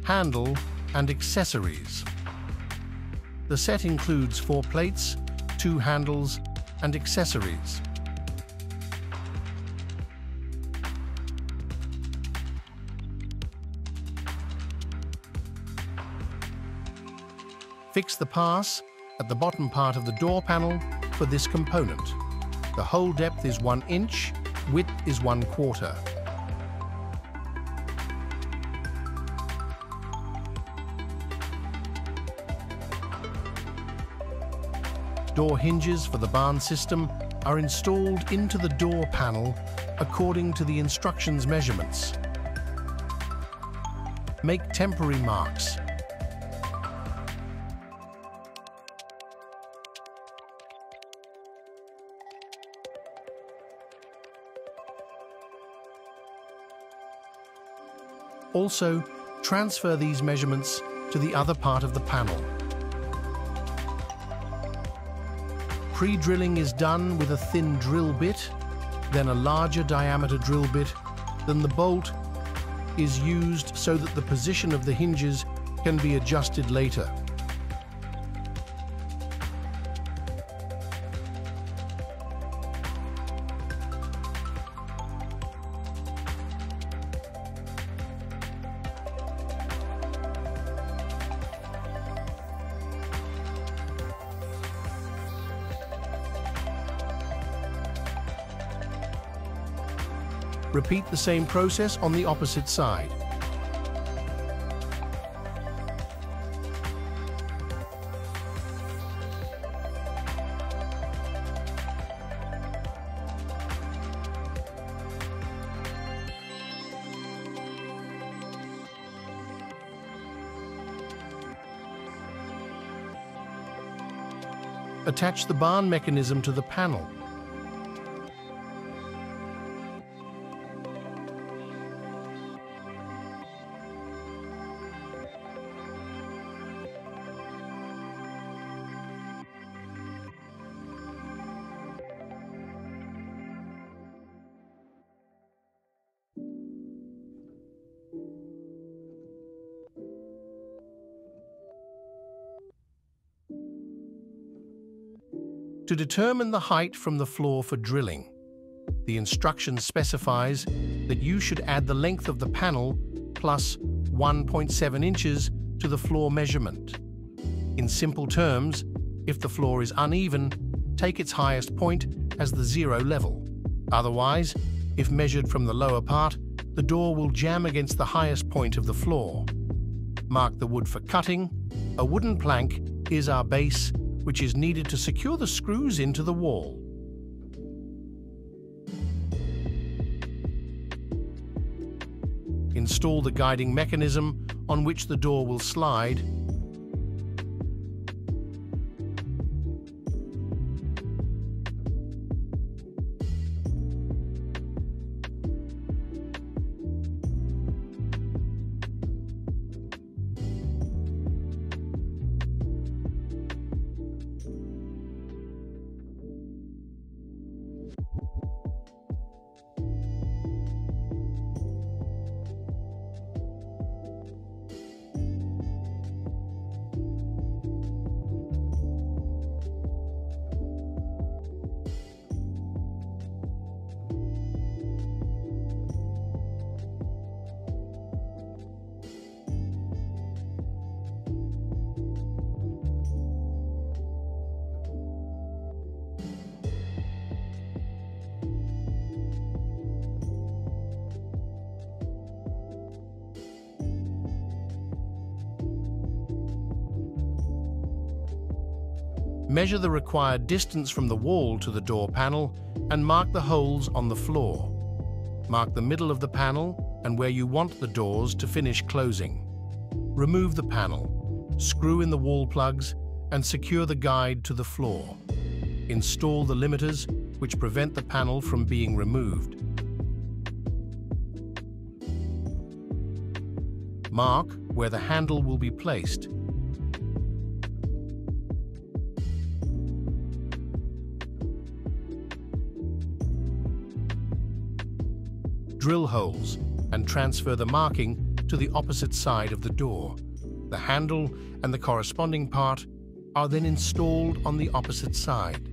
handle, and accessories. The set includes 4 plates, 2 handles, and accessories. Fix the pass at the bottom part of the door panel for this component. The hole depth is 1 inch, width is 1/4. Door hinges for the barn system are installed into the door panel according to the instructions measurements. Make temporary marks. Also, transfer these measurements to the other part of the panel. Pre-drilling is done with a thin drill bit, then a larger diameter drill bit than the bolt is used so that the position of the hinges can be adjusted later. Repeat the same process on the opposite side. Attach the barn mechanism to the panel. To determine the height from the floor for drilling, the instruction specifies that you should add the length of the panel plus 1.7 inches to the floor measurement. In simple terms, if the floor is uneven, take its highest point as the 0 level. Otherwise, if measured from the lower part, the door will jam against the highest point of the floor. Mark the wood for cutting. A wooden plank is our base, which is needed to secure the screws into the wall. Install the guiding mechanism on which the door will slide. Measure the required distance from the wall to the door panel and mark the holes on the floor. Mark the middle of the panel and where you want the doors to finish closing. Remove the panel, screw in the wall plugs, and secure the guide to the floor. Install the limiters, which prevent the panel from being removed. Mark where the handle will be placed. Drill holes and transfer the marking to the opposite side of the door. The handle and the corresponding part are then installed on the opposite side.